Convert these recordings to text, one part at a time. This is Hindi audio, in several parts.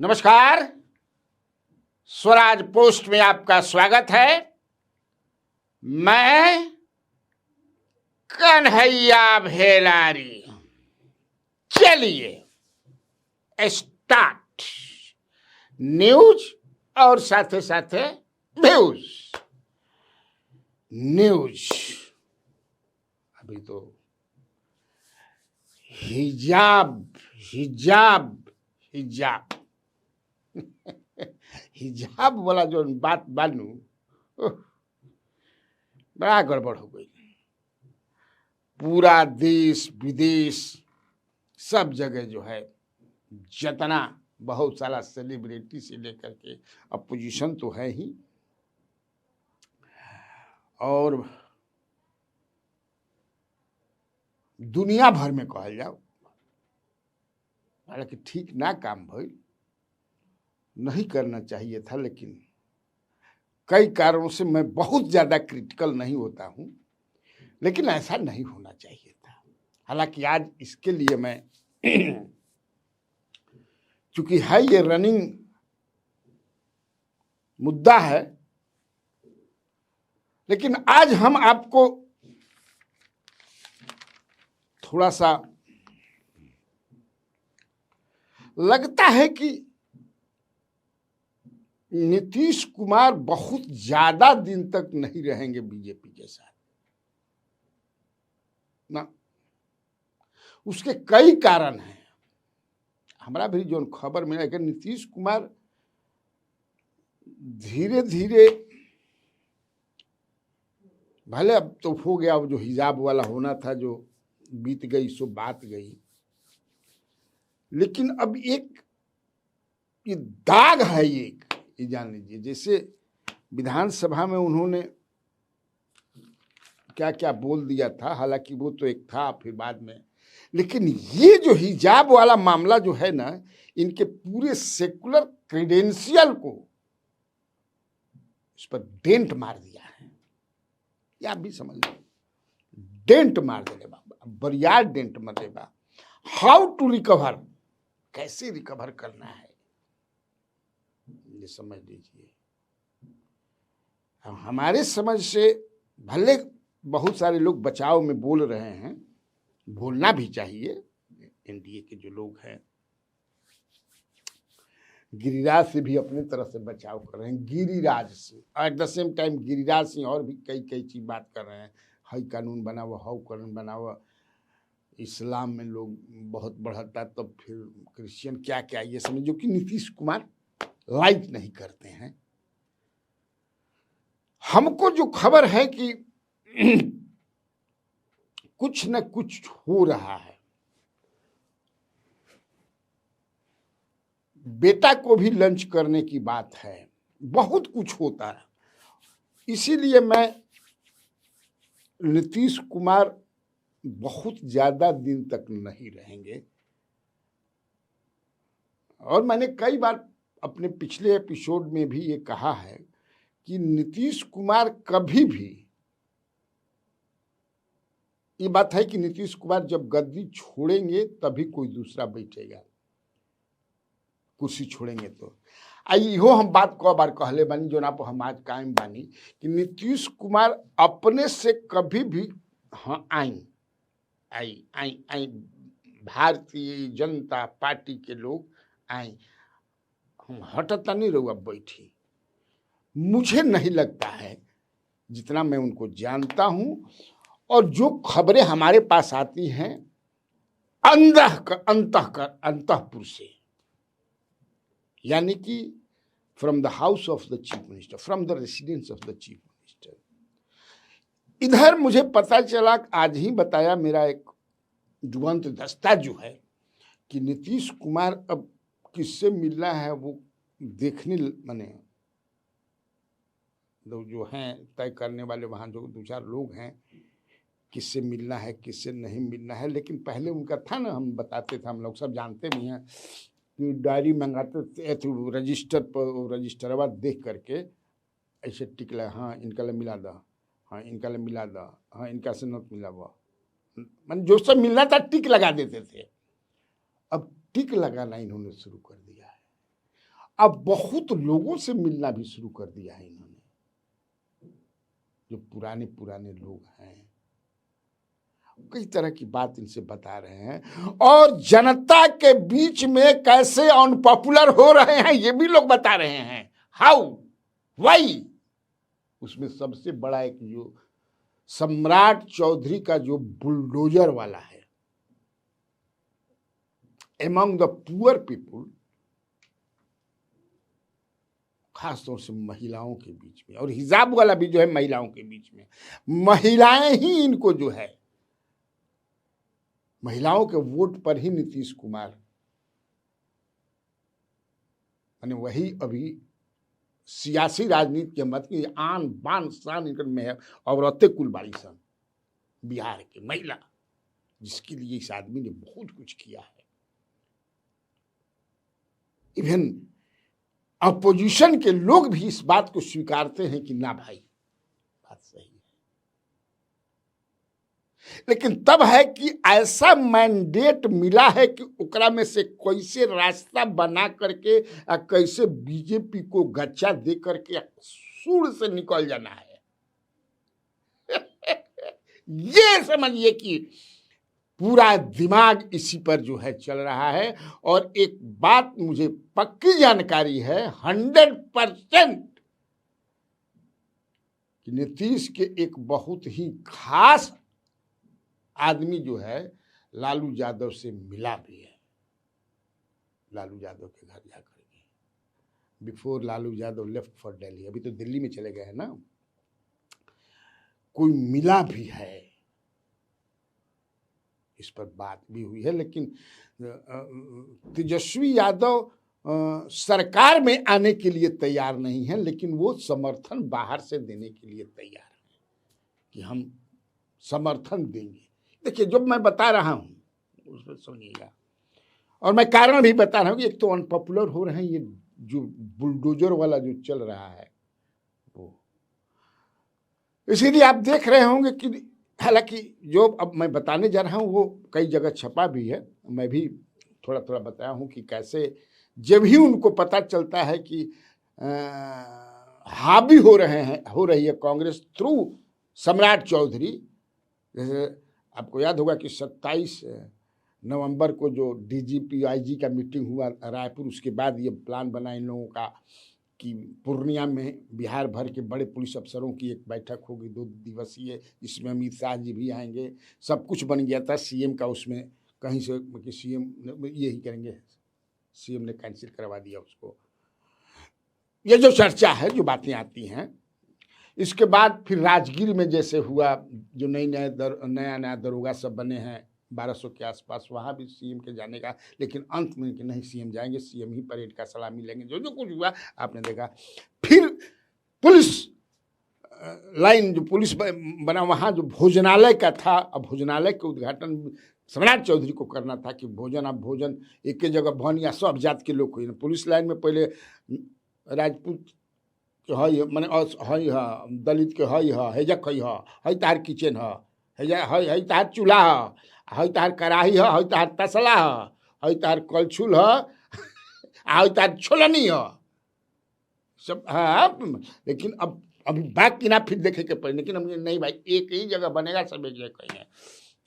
नमस्कार, स्वराज पोस्ट में आपका स्वागत है। मैं कन्हैया भेलारी। चलिए स्टार्ट न्यूज और साथे साथे व्यूज। न्यूज अभी तो हिजाब हिजाब हिजाब हिजाब वाला जो बात बानू बड़ा गड़बड़ हो गई। पूरा देश विदेश सब जगह जो है, जितना बहुत सारा सेलिब्रिटी से लेकर के अपोजिशन तो है ही, और दुनिया भर में कहल जाओ, हालांकि ठीक ना काम भइल, नहीं करना चाहिए था, लेकिन कई कारणों से मैं बहुत ज़्यादा क्रिटिकल नहीं होता हूँ, लेकिन ऐसा नहीं होना चाहिए था। हालांकि आज इसके लिए मैं चूंकि है ये रनिंग मुद्दा है, लेकिन आज हम आपको थोड़ा सा लगता है कि नीतीश कुमार बहुत ज्यादा दिन तक नहीं रहेंगे बीजेपी के साथ ना। उसके कई कारण हैं। हमारा भी जो खबर मिला कि नीतीश कुमार धीरे धीरे, भले अब तो हो गया, अब जो हिजाब वाला होना था जो बीत गई सो बात गई, लेकिन अब एक ये दाग है, ये जान लीजिए। जैसे विधानसभा में उन्होंने क्या क्या बोल दिया था, हालांकि वो तो एक था, फिर बाद में, लेकिन ये जो हिजाब वाला मामला जो है ना, इनके पूरे सेकुलर क्रेडेंशियल को इस पर डेंट मार दिया है। ये आप भी समझ लो, डेंट मार देने बा, बरियार डेंट मार दे बा। हाउ टू रिकवर, कैसे रिकवर करना है ये समझ लीजिए। हमारे समझ से भले बहुत सारे लोग बचाव में बोल रहे हैं, बोलना भी चाहिए। एनडीए के जो लोग हैं, गिरिराज से भी अपने तरफ से बचाव कर रहे हैं, गिरिराज से, और at the same time Giriraj Singh और भी कई कई चीज बात कर रहे हैं। हाई कानून बनाओ, हाउ कानून बनाओ, इस्लाम में लोग बहुत बढ़ता, तब फिर क्रिश्चियन क्या क्या, ये समझो कि नीतीश कुमार लाइक नहीं करते हैं। हमको जो खबर है कि कुछ न कुछ हो रहा है, बेटा को भी लंच करने की बात है, बहुत कुछ होता है। इसीलिए मैं नीतीश कुमार बहुत ज्यादा दिन तक नहीं रहेंगे। और मैंने कई बार अपने पिछले एपिसोड में भी ये कहा है कि नीतीश कुमार कभी भी, ये बात है कि नीतीश कुमार जब गद्दी छोड़ेंगे तभी कोई दूसरा बैठेगा, कुर्सी छोड़ेंगे तो। इहो हम बात को बार कहले बानी, जो ना पर हम आज कायम बानी, कि नीतीश कुमार अपने से कभी भी, हाँ आई भारतीय जनता पार्टी के लोग आई, हम हटता नहीं रहूँ, अब बैठी। मुझे नहीं लगता है, जितना मैं उनको जानता हूं और जो खबरें हमारे पास आती हैं अंतःपुर से, यानी कि from the house of the chief minister, from the residence of the chief minister. इधर मुझे पता चला, आज ही बताया मेरा एक जुवंत दस्ता जो है, कि नीतीश कुमार अब किससे मिलना है वो देखने, माने लोग जो हैं तय करने वाले, वहाँ जो दो चार लोग हैं, किससे मिलना है किससे नहीं मिलना है। लेकिन पहले उनका था ना, हम बताते थे, हम लोग सब जानते भी हैं कि डायरी मंगाते थे, रजिस्टर पर, रजिस्टरवा देख करके ऐसे टिक लगा, हाँ इनका ले मिला दा, हाँ इनका ले मिला दा, हाँ इनका से नोट मिला हुआ, मन जो सब मिलना था टिक लगा देते थे। अब टिक लगाना इन्होंने शुरू कर दिया है। अब बहुत लोगों से मिलना भी शुरू कर दिया है इन्होंने, जो पुराने पुराने लोग हैं। कई तरह की बात इनसे बता रहे हैं, और जनता के बीच में कैसे अनपॉपुलर हो रहे हैं ये भी लोग बता रहे हैं। How, why. उसमें सबसे बड़ा एक जो सम्राट चौधरी का जो बुलडोजर वाला है एमंग द पुअर पीपुल, खासतौर से महिलाओं के बीच में, और हिजाब वाला भी जो है महिलाओं के बीच में, महिलाएं ही इनको जो है, महिलाओं के वोट पर ही नीतीश कुमार माने वही अभी सियासी राजनीति के मत की आन बान शान इनकर में है। औरतें कुलबाड़ी सन बिहार की महिला, जिसके लिए इस आदमी ने बहुत कुछ किया है। इवन अपोजिशन के लोग भी इस बात को स्वीकारते हैं कि ना भाई बात सही है, लेकिन तब है कि ऐसा मैंडेट मिला है कि ओकरा में से कैसे रास्ता बना करके कैसे बीजेपी को गच्चा दे करके सूर से निकल जाना है। ये समझिए कि पूरा दिमाग इसी पर जो है चल रहा है। और एक बात मुझे पक्की जानकारी है 100% कि नीतीश के एक बहुत ही खास आदमी जो है लालू यादव से मिला भी है, लालू यादव के घर जाकर के, before Lalu Yadav left for Delhi. अभी तो दिल्ली में चले गए हैं ना, कोई मिला भी है, इस पर बात भी हुई है। लेकिन तेजस्वी यादव सरकार में आने के लिए तैयार नहीं है, लेकिन वो समर्थन बाहर से देने के लिए तैयार है कि हम समर्थन देंगे। देखिए, जो मैं बता रहा हूं उसमें सुनिएगा, और मैं कारण भी बता रहा हूं कि एक तो अनपॉपुलर हो रहे हैं, ये जो बुलडोजर वाला जो चल रहा है वो, इसीलिए आप देख रहे होंगे कि हालांकि जो अब मैं बताने जा रहा हूं वो कई जगह छपा भी है, मैं भी थोड़ा थोड़ा बताया हूं कि कैसे जब ही उनको पता चलता है कि हावी हो रही है कांग्रेस थ्रू सम्राट चौधरी। जैसे आपको याद होगा कि 27 नवंबर को जो डीजीपी आईजी का मीटिंग हुआ रायपुर, उसके बाद ये प्लान बना इन लोगों का कि पूर्णिया में बिहार भर के बड़े पुलिस अफसरों की एक बैठक होगी 2 दिवसीय, इसमें अमित शाह जी भी आएंगे। सब कुछ बन गया था, सीएम का उसमें कहीं से कि सीएम यही करेंगे, सीएम ने कैंसिल करवा दिया उसको। ये जो चर्चा है, जो बातें आती हैं, इसके बाद फिर राजगीर में जैसे हुआ, जो नया दरोगा सब बने हैं 1200 के आसपास, वहाँ भी सीएम के जाने का, लेकिन अंत में कि नहीं सीएम जाएंगे, सीएम ही परेड का सलामी लेंगे, जो जो कुछ हुआ आपने देखा। फिर पुलिस लाइन जो पुलिस बना, वहाँ जो भोजनालय का था, अब भोजनालय के उद्घाटन सम्राट चौधरी को करना था कि भोजन एक के जगह भवन या सब जात के लोग हुए। पुलिस लाइन में पहले राजपूत हई माने हई है, दलित के हई है, हेजक हई तार किचन हई तार चूल्हा हई तार कड़ाही हई तार तसला हई तार कलछुल हई तार छोलनी सब है। लेकिन अब अभी बात की ना फिर देखे के पड़े, लेकिन हम नहीं भाई एक ही जगह बनेगा, सब एक जगह कहीं।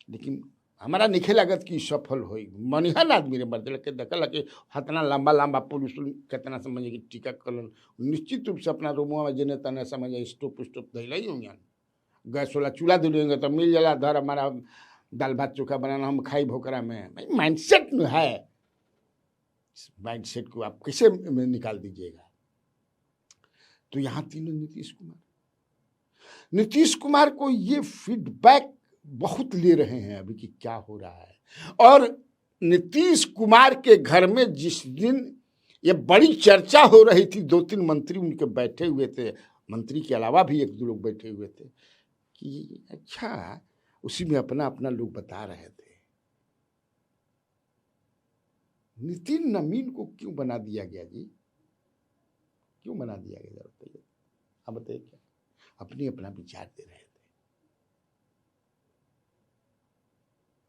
लेकिन हमारा निखे लागत की सफल हुई मनिहन आदमी रे बदल के देखल कि हतना लंबा लंबा पुलिस कितना समझे कि टीकाकरण निश्चित रूप से अपना रूमों में जने तने समझे स्टोप दैल ही होंगे, गैस वाला चूल्हा दिलेंगे तो मिल जाला, धर हमारा दाल भात चोखा बनाना हम खाई भोकरा में। भाई माइंडसेट है, माइंडसेट को आप कैसे निकाल दीजिएगा। तो यहाँ तीनों नीतीश कुमार को ये फीडबैक बहुत ले रहे हैं अभी कि क्या हो रहा है। और नीतीश कुमार के घर में जिस दिन ये बड़ी चर्चा हो रही थी, 2-3 मंत्री उनके बैठे हुए थे, मंत्री के अलावा भी 1-2 लोग बैठे हुए थे कि अच्छा, उसी में अपना अपना लोग बता रहे थे नितिन नवीन को क्यों बना दिया गया जी, क्यों बना दिया गया बताइए, आप बताइए। क्या अपनी अपना विचार दे रहे थे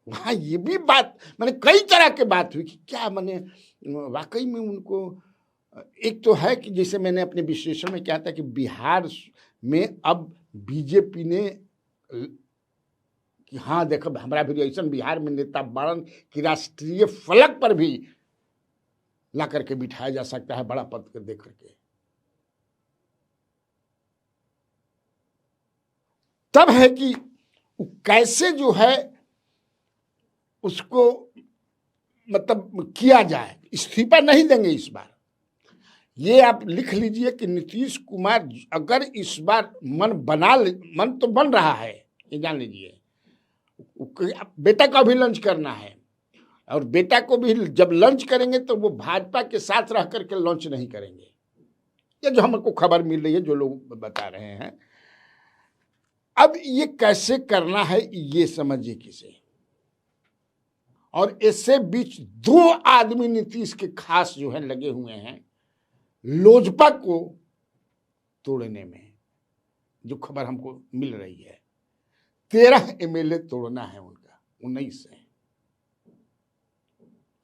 वहाँ। ये भी बात मैंने कई तरह के बात हुई कि क्या मैंने वाकई में उनको एक तो है कि जैसे मैंने अपने विश्लेषण में कहा था कि बिहार में अब बीजेपी ने कि हाँ देखो हमारा भी ऐसा बिहार में नेता बड़न कि राष्ट्रीय फलक पर भी ला करके बिठाया जा सकता है बड़ा पद कर दे करके। तब है कि कैसे जो है उसको मतलब किया जाए। इस्तीफा नहीं देंगे इस बार, ये आप लिख लीजिए कि नीतीश कुमार अगर इस बार मन तो बन रहा है, ये जान लीजिए। बेटा का भी लंच करना है और बेटा को भी जब लंच करेंगे तो वो भाजपा के साथ रह करके लंच नहीं करेंगे, ये जो हमको खबर मिल रही है, जो लोग बता रहे हैं। अब ये कैसे करना है ये समझिए किसे। और इससे बीच दो आदमी नीतीश के खास जो है लगे हुए हैं लोजपा को तोड़ने में, जो खबर हमको मिल रही है 13 एमएलए तोड़ना है उनका, 19 है।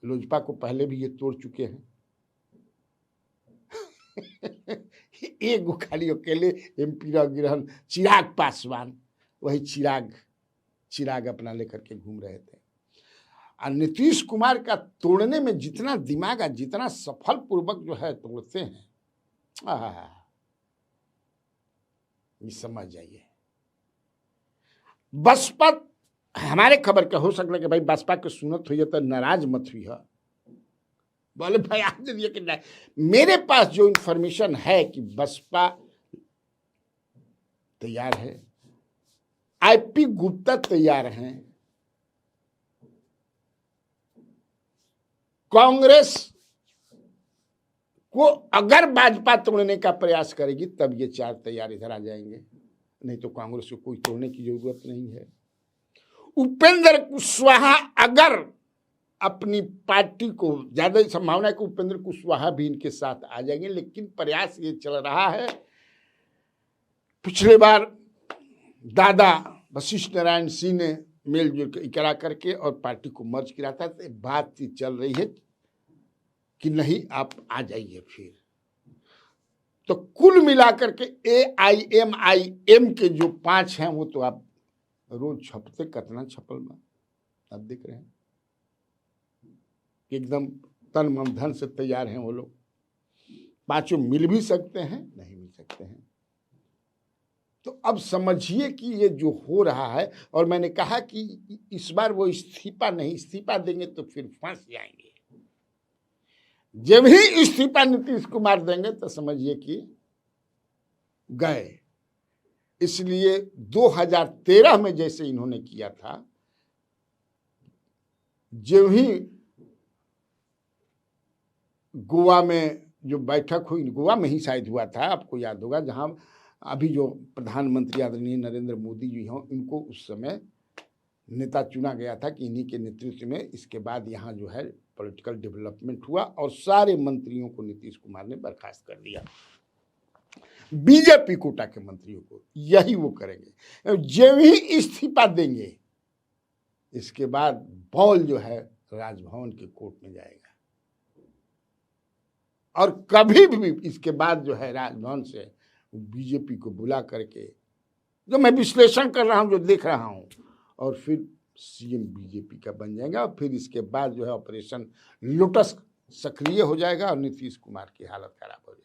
लोजपा को पहले भी ये तोड़ चुके हैं एक खाली अकेले एमपी गिरहन चिराग पासवान, वही चिराग अपना लेकर के घूम रहे थे। और नीतीश कुमार का तोड़ने में जितना दिमाग है, जितना सफल पूर्वक जो है तोड़ते हैं, ये समझ जाइए। बसपा हमारे खबर का हो सकता है कि भाई बसपा के सुनत हुई तो नाराज मत हुई है, बोले भाई आज ये कि मेरे पास जो इंफॉर्मेशन है कि बसपा तैयार है, आईपी गुप्ता तैयार हैं, कांग्रेस को अगर भाजपा तोड़ने का प्रयास करेगी तब ये 4 तैयार इधर आ जाएंगे, नहीं तो कांग्रेस को कोई तोड़ने की जरूरत नहीं है। उपेंद्र कुशवाहा अगर अपनी पार्टी को, ज्यादा संभावना है कि उपेंद्र कुशवाहा भी इनके साथ आ जाएंगे, लेकिन प्रयास ये चल रहा है। पिछले बार दादा वशिष्ठ नारायण सिंह ने मेलजोल करा करके और पार्टी को मर्ज किया था, तो बातचीत चल रही है कि नहीं आप आ जाइए फिर। तो कुल मिलाकर के AIMIM के जो 5 हैं वो तो आप रोज छपते, कितना छपल में आप देख रहे हैं, एकदम तन मन धन से तैयार हैं वो लोग। 5 मिल भी सकते हैं, नहीं मिल सकते हैं। तो अब समझिए कि ये जो हो रहा है, और मैंने कहा कि इस बार वो इस्तीफा देंगे तो फिर फंस जाएंगे। जब ही इस्तीफा नीतीश कुमार देंगे तो समझिए कि गए। इसलिए 2013 में जैसे इन्होंने किया था, जब ही गोवा में जो बैठक हुई, गोवा में ही शायद हुआ था, आपको याद होगा, जहां अभी जो प्रधानमंत्री आदरणीय नरेंद्र मोदी जी हों, इनको उस समय नेता चुना गया था कि इन्हीं के नेतृत्व में इसके बाद यहाँ जो है पॉलिटिकल डेवलपमेंट हुआ और सारे मंत्रियों को नीतीश कुमार ने बर्खास्त कर दिया, बीजेपी कोटा के मंत्रियों को। यही वो करेंगे। जब ही इस्तीफा देंगे इसके बाद बॉल जो है राजभवन के कोर्ट में जाएगा, और कभी भी इसके बाद जो है राजभवन से बीजेपी को बुला करके, जो मैं विश्लेषण कर रहा हूं, जो देख रहा हूं, और फिर सीएम बीजेपी का बन जाएगा। और फिर इसके बाद जो है ऑपरेशन लोटस सक्रिय हो जाएगा और नीतीश कुमार की हालत खराब हो जाएगी,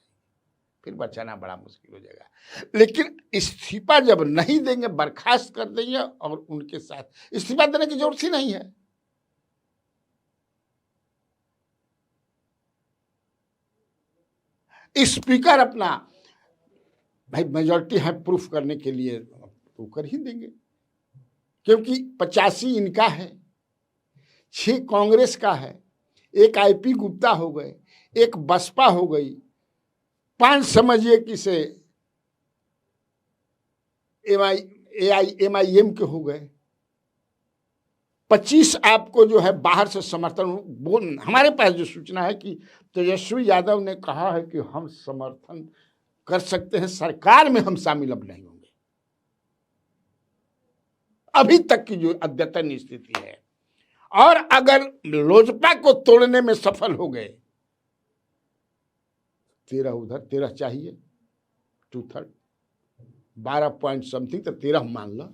फिर बचाना बड़ा मुश्किल हो जाएगा। लेकिन इस्तीफा जब नहीं देंगे, बर्खास्त कर देंगे, और उनके साथ इस्तीफा देने की जरूरत ही नहीं है। स्पीकर अपना भाई मेजॉरिटी है प्रूफ करने के लिए तो कर ही देंगे, क्योंकि 85 इनका है, 6 कांग्रेस का है, 1 आईपी गुप्ता हो गए, 1 बसपा हो गई, 5 समझिए कि से AIMIM के हो गए, 25 आपको जो है बाहर से समर्थन। हमारे पास जो सूचना है कि तेजस्वी यादव ने कहा है कि हम समर्थन कर सकते हैं, सरकार में हम शामिल अब नहीं होंगे। अभी तक की जो अद्यतन स्थिति है। और अगर लोजपा को तोड़ने में सफल हो गए 13 उधर, 13 चाहिए 2/3, 12 पॉइंट समथिंग, तो 13 मान लो।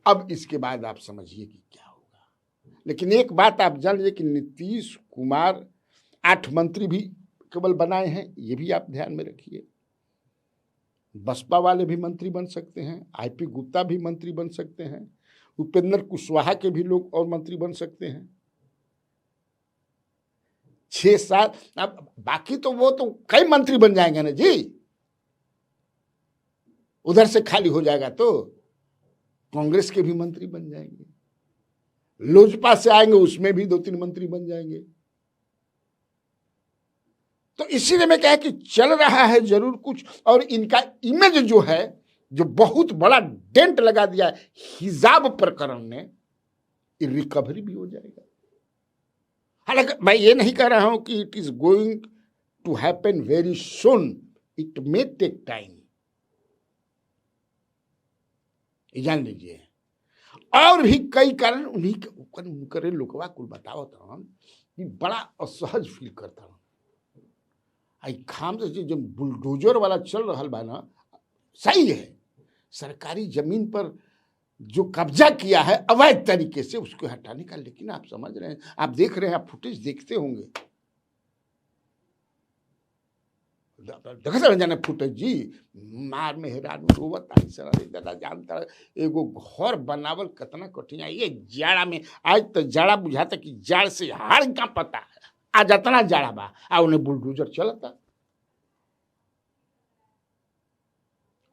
अब इसके बाद आप समझिए कि क्या होगा। लेकिन एक बात आप जान लीजिए कि नीतीश कुमार 8 मंत्री भी केवल बनाए हैं, ये भी आप ध्यान में रखिए। बसपा वाले भी मंत्री बन सकते हैं, आईपी गुप्ता भी मंत्री बन सकते हैं, उपेंद्र कुशवाहा के भी लोग और मंत्री बन सकते हैं। 6-7, अब बाकी तो वो तो कई मंत्री बन जाएंगे ना जी, उधर से खाली हो जाएगा तो कांग्रेस के भी मंत्री बन जाएंगे, लोजपा से आएंगे उसमें भी 2-3 मंत्री बन जाएंगे। तो इसीलिए मैं कहा कि चल रहा है जरूर कुछ, और इनका इमेज जो है, जो बहुत बड़ा डेंट लगा दिया है हिजाब प्रकरण ने, रिकवरी भी हो जाएगा। हालांकि मैं ये नहीं कह रहा हूं कि it is going to happen very soon, it may take time, जान लीजिए। और भी कई कारण उन्हीं के ऊपर उनके लोकवा कुल बताओ था कि बड़ा असहज फील करता हूं। आई खाम से जो बुलडोजर वाला चल रहा बा ना, सही है, सरकारी जमीन पर जो कब्जा किया है अवैध तरीके से उसको हटाने का, लेकिन आप समझ रहे हैं, आप देख रहे हैं, आप फुटेज देखते होंगे, देखते रह जाने फुटेज जी, मार में हैरान रोवत तारी सरा दादा जानता एगो घर बनावल कितना कठिन है। ये जाड़ा में आज तो जाड़ा बुझाता कि जाड़ से हाड़ का पता है, आज इतना जाड़ा बा आ उन्हें बुलडोजर चलता।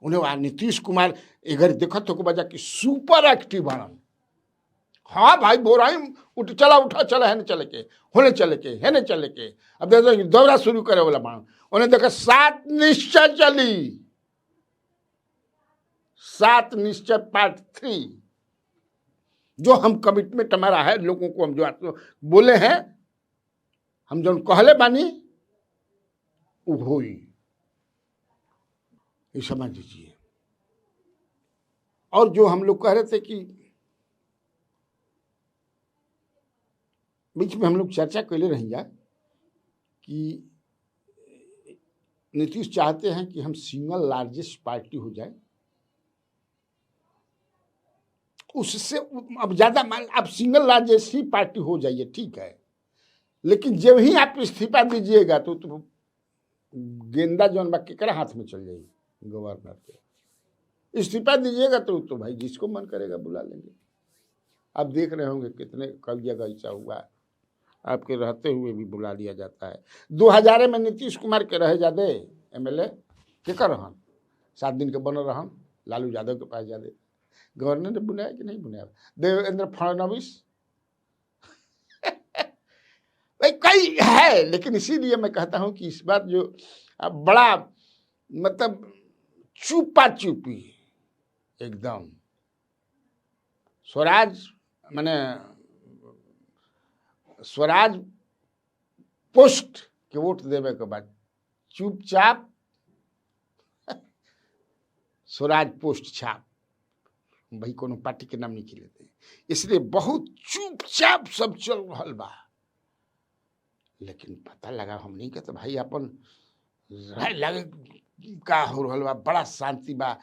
उन्हें नीतीश कुमार इधर देखत हो बजा कि सुपर एक्टिव बनन, हाँ भाई बोराई उठ चला उठा चला है न चले के, होने चले के, है न चले के। अब देखो दौरा शुरू करे वाला बाण, उन्हें देखा 7 निश्चय चली, 7 निश्चय पार्ट 3, जो हम कमिटमेंट हमारा है लोगों को, हम जो बोले हैं, हम जो कहले बानी वो होई, ये समझ लीजिए। और जो हम लोग कह रहे थे कि बीच में हम लोग चर्चा कैले रही जा कि नीतीश चाहते हैं कि हम सिंगल लार्जेस्ट पार्टी हो जाए, उससे अब ज्यादा आप सिंगल लार्जेस्ट ही पार्टी हो जाइए, ठीक है, लेकिन जब ही आप इस्तीफा दीजिएगा तो गेंदा जौन बा केकरा हाथ में चल जाएगी, गवर्नर के। इस्तीफा दीजिएगा तो भाई जिसको मन करेगा बुला लेंगे। आप देख रहे होंगे कितने कई जगह ऐसा हुआ, आपके रहते हुए भी बुला लिया जाता है। 2000 में नीतीश कुमार के रहे जादे एमएलए के कर रहन 7 दिन के बन रहन, लालू यादव के पास जादे, गवर्नर ने बुलाया कि नहीं बुलाया, देवेंद्र फडणवीस भाई कई है। लेकिन इसीलिए मैं कहता हूं कि इस बार जो बड़ा मतलब चुपा चुपी एकदम स्वराज माने स्वराज पोस्ट के वोट देवे के बाद चुपचाप स्वराज पोस्ट छाप, भाई कोनो पार्टी के नाम नहीं लेते, इसलिए बहुत चुपचाप सब चल रहा बा। लेकिन पता लगा हमनी के तो भाई अपन लगे का हो रहा बा, बड़ा शांति बा,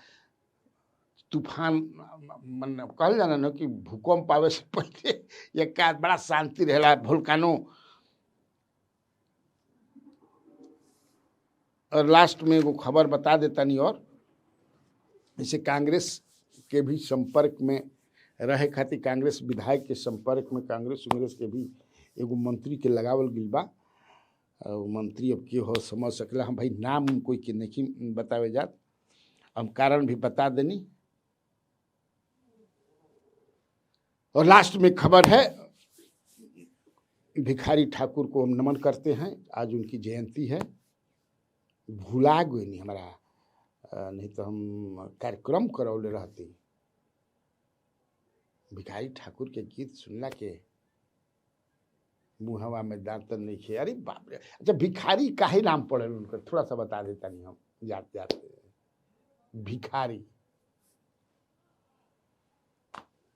तूफान मन कहल जाना न कि भूकंप आवे से पहले एक बड़ा शांति रहेला, वोल्केनो। और लास्ट में वो खबर बता देता नहीं, और जैसे कांग्रेस के भी संपर्क में रहे खातिर, कांग्रेस विधायक के संपर्क में कांग्रेस के भी एगो मंत्री के लगावल गिल बा। मंत्री अब के हो समझ सकला, हम भाई नाम कोई के नहीं बतावे जात, हम कारण भी बता देनी। और लास्ट में खबर है, भिखारी ठाकुर को हम नमन करते हैं, आज उनकी जयंती है। भुला गए नहीं हमारा, नहीं तो हम कार्यक्रम करौले रहते। भिखारी ठाकुर के गीत सुनला के मुहवा में दांतन नहीं खे, अरे बाप रे। अच्छा भिखारी काहे नाम पड़े उनका, थोड़ा सा बता देता नहीं हम जाते जाते। भिखारी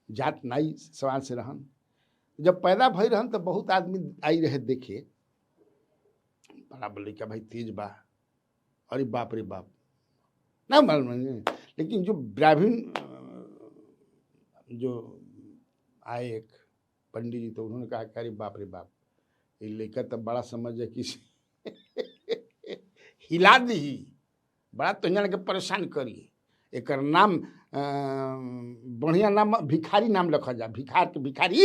जात नाई सवाल से रहन, जब पैदा भई रहन तो बहुत आदमी आई रहे देखे, बड़ा बोले क्या भाई तेज बा, अरे बाप रे बाप, ना मालूम नहीं। लेकिन जो ब्राह्मण जो आए एक पंडित जी, तो उन्होंने कहा कि अरे बाप रे बाप, ये लेकर तब बड़ा समझ है कि हिला दी, बड़ा तो जान के परेशान करी। एक नाम बढ़िया नाम भिखारी नाम रखा जा, भिखार के भिखारी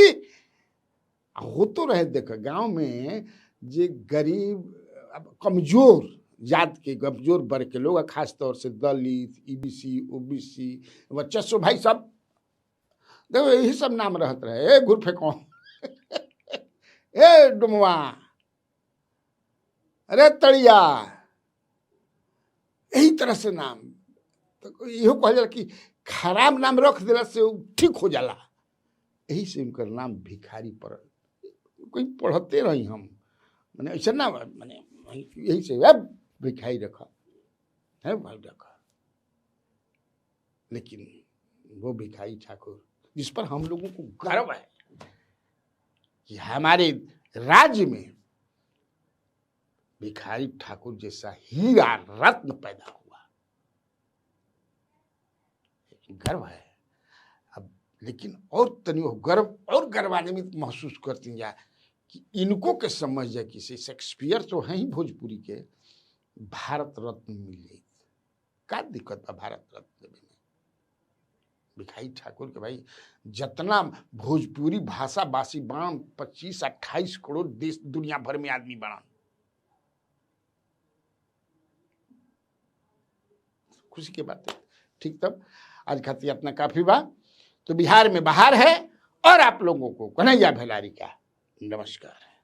हो तो रहे। देख गांव में जे गरीब अब कमजोर जात के, कमजोर वर्ग के लोग, खास तौर से दलित, ईबीसी, ओबीसी, वर्चस्व भाई सब, देखो यही सब नाम रहत रहे। ए गुरफेको, ए डुमवा, अरे तड़िया, यही तरह से नाम। तो इहो कहल जाला कि खराब नाम रख दिला से ठीक हो जाला, यही से उनकर नाम भिखारी पड़ल। कोई पढ़ते रही हम, मैंने ऐसा ना, मैंने यही से भिखारी रखा है भाई रखा। लेकिन वो भिखारी ठाकुर जिस पर हम लोगों को गर्व है कि हमारे राज्य में भिखारी ठाकुर जैसा हीरा रत्न पैदा हुआ, गर्व है। अब लेकिन और तनियो गर्व और गर्वान्वित महसूस करती जा कि इनको के समझ जाए कि शेक्सपियर तो है ही भोजपुरी के, भारत रत्न मिल जाए, का दिक्कत है भारत रत्न में। भिखारी ठाकुर के भाई जितना भोजपुरी भाषा भाषी बाण 25-28 करोड़ देश दुनिया भर में आदमी बना, खुशी की बात है। ठीक, तब आज खातिर अपना काफी बा। तो बिहार में बाहर है और आप लोगों को कन्हैया भेलारी का नमस्कार।